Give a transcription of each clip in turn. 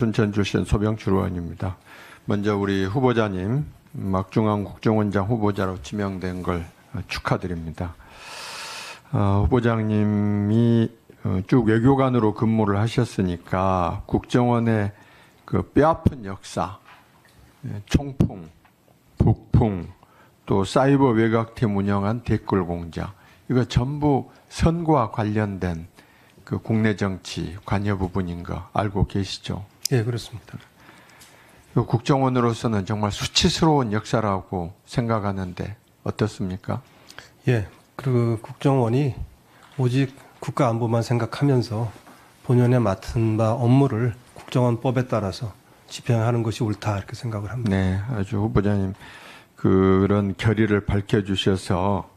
순천 출신 소병출 의원입니다. 먼저 우리 후보자님 막중한 국정원장 후보자로 지명된 걸 축하드립니다. 후보장님이 쭉 외교관으로 근무를 하셨으니까 국정원의 그 뼈아픈 역사, 총풍, 북풍, 또 사이버 외곽팀 운영한 댓글 공작, 이거 전부 선거와 관련된 그 국내 정치 관여 부분인 거 알고 계시죠? 예, 그렇습니다. 국정원으로서는 정말 수치스러운 역사라고 생각하는데 어떻습니까? 예, 그 국정원이 오직 국가 안보만 생각하면서 본연에 맡은 바 업무를 국정원법에 따라서 집행하는 것이 옳다 이렇게 생각을 합니다. 네, 아주 후보자님 그런 결의를 밝혀주셔서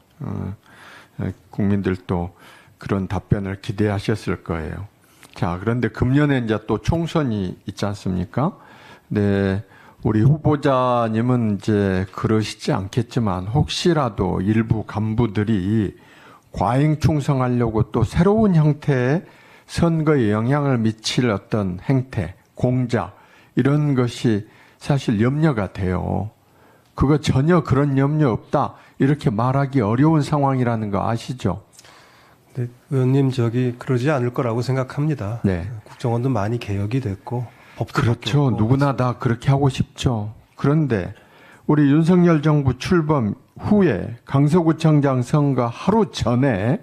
국민들도 그런 답변을 기대하셨을 거예요. 자, 그런데 금년에 이제 또 총선이 있지 않습니까? 네, 우리 후보자님은 이제 그러시지 않겠지만 혹시라도 일부 간부들이 과잉 충성하려고 또 새로운 형태의 선거에 영향을 미칠 어떤 행태, 공작 이런 것이 사실 염려가 돼요. 그거 전혀 그런 염려 없다 이렇게 말하기 어려운 상황이라는 거 아시죠? 네, 의원님 그러지 않을 거라고 생각합니다. 네. 국정원도 많이 개혁이 됐고 법도 그렇죠. 바뀌었고. 누구나 다 그렇게 하고 싶죠. 그런데 우리 윤석열 정부 출범 후에 강서구청장 선거 하루 전에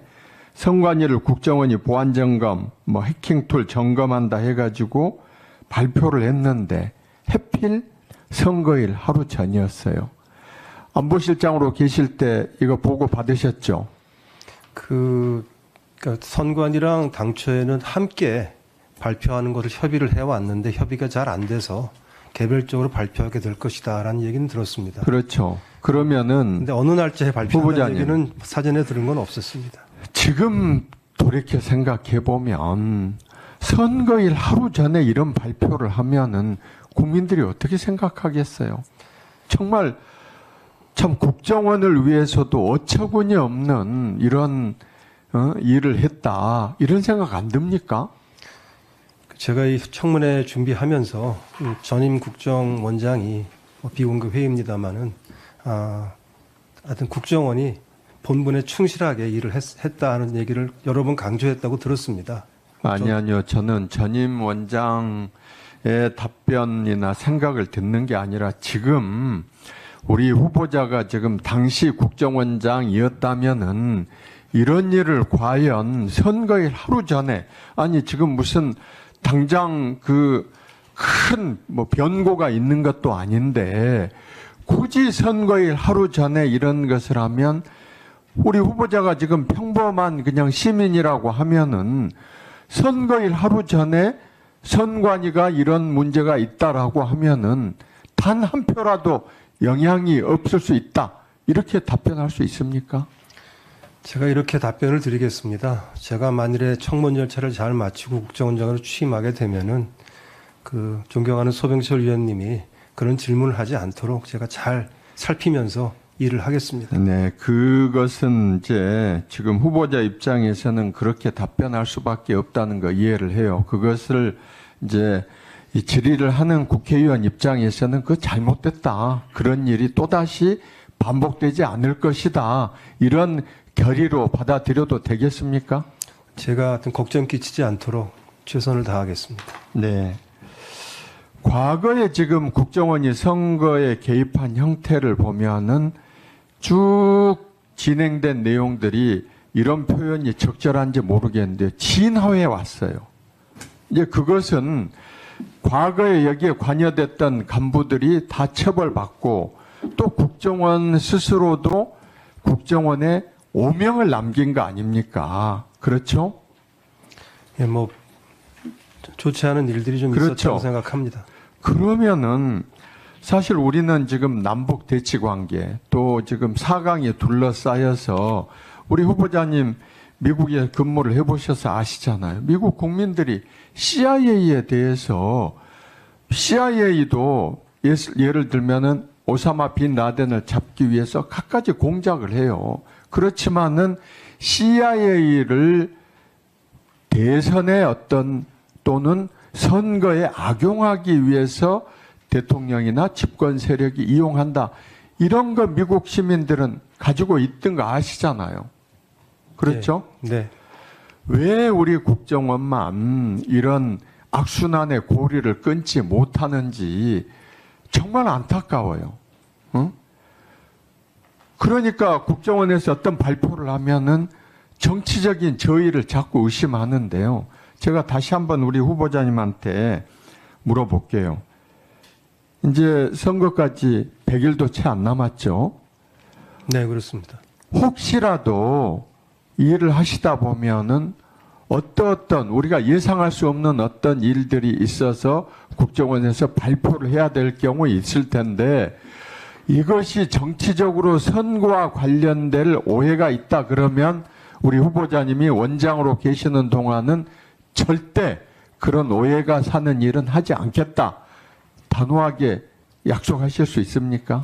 선관위를 국정원이 보안점검, 해킹툴 점검한다 해가지고 발표를 했는데 해필 선거일 하루 전이었어요. 안보실장으로 계실 때 이거 보고 받으셨죠? 그러니까 선관위랑 당초에는 함께 발표하는 것을 협의를 해왔는데 협의가 잘 안 돼서 개별적으로 발표하게 될 것이다라는 얘기는 들었습니다. 그렇죠. 그러면은 근데 어느 날짜에 발표하는 후보자님, 얘기는 사전에 들은 건 없었습니다. 지금 돌이켜 생각해 보면 선거일 하루 전에 이런 발표를 하면은 국민들이 어떻게 생각하겠어요? 정말 참 국정원을 위해서도 어처구니 없는 이런 일을 했다 이런 생각 안 듭니까? 제가 이 청문회 준비하면서 전임 국정원장이 비공개 회의입니다만은 하여튼 국정원이 본분에 충실하게 일을 했다는 얘기를 여러 번 강조했다고 들었습니다. 아니요. 저는 전임 원장의 답변이나 생각을 듣는 게 아니라 지금 우리 후보자가 지금 당시 국정원장이었다면은 이런 일을 과연 선거일 하루 전에 아니 지금 무슨 당장 그 큰 변고가 있는 것도 아닌데 굳이 선거일 하루 전에 이런 것을 하면 우리 후보자가 지금 평범한 그냥 시민이라고 하면은 선거일 하루 전에 선관위가 이런 문제가 있다라고 하면은 단 한 표라도 영향이 없을 수 있다. 이렇게 답변할 수 있습니까? 제가 이렇게 답변을 드리겠습니다. 제가 만일에 청문 절차를 잘 마치고 국정원장으로 취임하게 되면은 그 존경하는 소병철 위원님이 그런 질문을 하지 않도록 제가 잘 살피면서 일을 하겠습니다. 네, 그것은 이제 지금 후보자 입장에서는 그렇게 답변할 수밖에 없다는 거 이해를 해요. 그것을 이제 이 질의를 하는 국회의원 입장에서는 그 잘못됐다. 그런 일이 또다시 반복되지 않을 것이다. 이런 결의로 받아들여도 되겠습니까? 제가 하여튼 걱정 끼치지 않도록 최선을 다하겠습니다. 네. 과거에 지금 국정원이 선거에 개입한 형태를 보면은 쭉 진행된 내용들이 이런 표현이 적절한지 모르겠는데 진화해 왔어요. 이제 그것은 과거에 여기에 관여됐던 간부들이 다 처벌받고 또 국정원 스스로도 국정원에 오명을 남긴 거 아닙니까? 그렇죠? 예, 좋지 않은 일들이 좀 그렇죠. 있었다고 생각합니다. 그러면은 사실 우리는 지금 남북 대치 관계 또 지금 4강에 둘러싸여서 우리 후보자님 미국에 근무를 해보셔서 아시잖아요. 미국 국민들이 CIA에 대해서 CIA도 예를 들면은 오사마 빈 라덴을 잡기 위해서 갖가지 공작을 해요. 그렇지만은 CIA를 대선의 어떤 또는 선거에 악용하기 위해서 대통령이나 집권 세력이 이용한다. 이런 거 미국 시민들은 가지고 있던 거 아시잖아요. 그렇죠? 네. 왜 우리 국정원만 이런 악순환의 고리를 끊지 못하는지 정말 안타까워요. 응? 그러니까 국정원에서 어떤 발표를 하면은 정치적인 저의를 자꾸 의심하는데요. 제가 다시 한번 우리 후보자님한테 물어볼게요. 이제 선거까지 100일도 채 안 남았죠. 네, 그렇습니다. 혹시라도 이 일을 하시다 보면은 어떤 우리가 예상할 수 없는 어떤 일들이 있어서 국정원에서 발표를 해야 될 경우 있을 텐데 이것이 정치적으로 선거와 관련될 오해가 있다 그러면 우리 후보자님이 원장으로 계시는 동안은 절대 그런 오해가 사는 일은 하지 않겠다. 단호하게 약속하실 수 있습니까?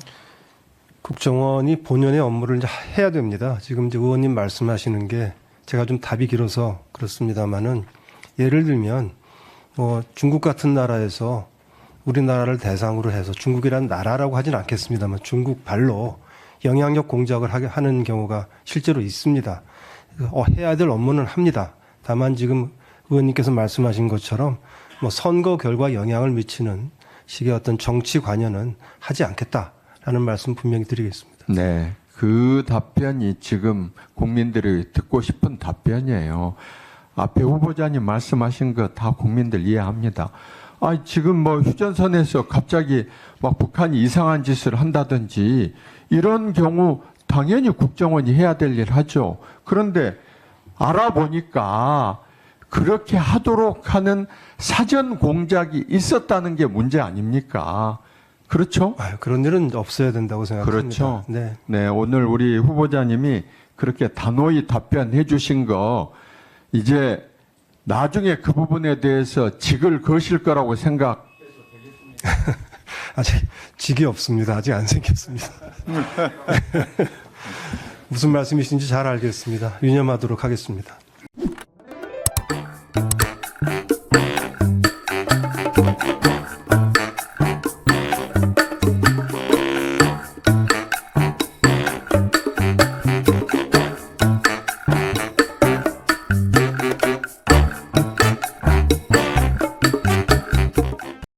국정원이 본연의 업무를 이제 해야 됩니다. 지금 이제 의원님 말씀하시는 게 제가 좀 답이 길어서 그렇습니다만은 예를 들면 뭐 중국 같은 나라에서 우리나라를 대상으로 해서 중국이라는 나라라고 하진 않겠습니다만 중국 발로 영향력 공작을 하는 경우가 실제로 있습니다. 해야 될 업무는 합니다. 다만 지금 의원님께서 말씀하신 것처럼 뭐 선거 결과 영향을 미치는 식의 어떤 정치 관여는 하지 않겠다라는 말씀 분명히 드리겠습니다. 네. 그 답변이 지금 국민들이 듣고 싶은 답변이에요. 앞에 후보자님 말씀하신 거 다 국민들 이해합니다. 지금 뭐 휴전선에서 갑자기 막 북한이 이상한 짓을 한다든지 이런 경우 당연히 국정원이 해야 될 일 하죠. 그런데 알아보니까 그렇게 하도록 하는 사전 공작이 있었다는 게 문제 아닙니까? 그렇죠? 그런 일은 없어야 된다고 생각합니다. 그렇죠. 네. 네, 오늘 우리 후보자님이 그렇게 단호히 답변해 주신 거 이제 나중에 그 부분에 대해서 직을 거실 거라고 생각. 아직 직이 없습니다. 아직 안 생겼습니다. 무슨 말씀이신지 잘 알겠습니다. 유념하도록 하겠습니다.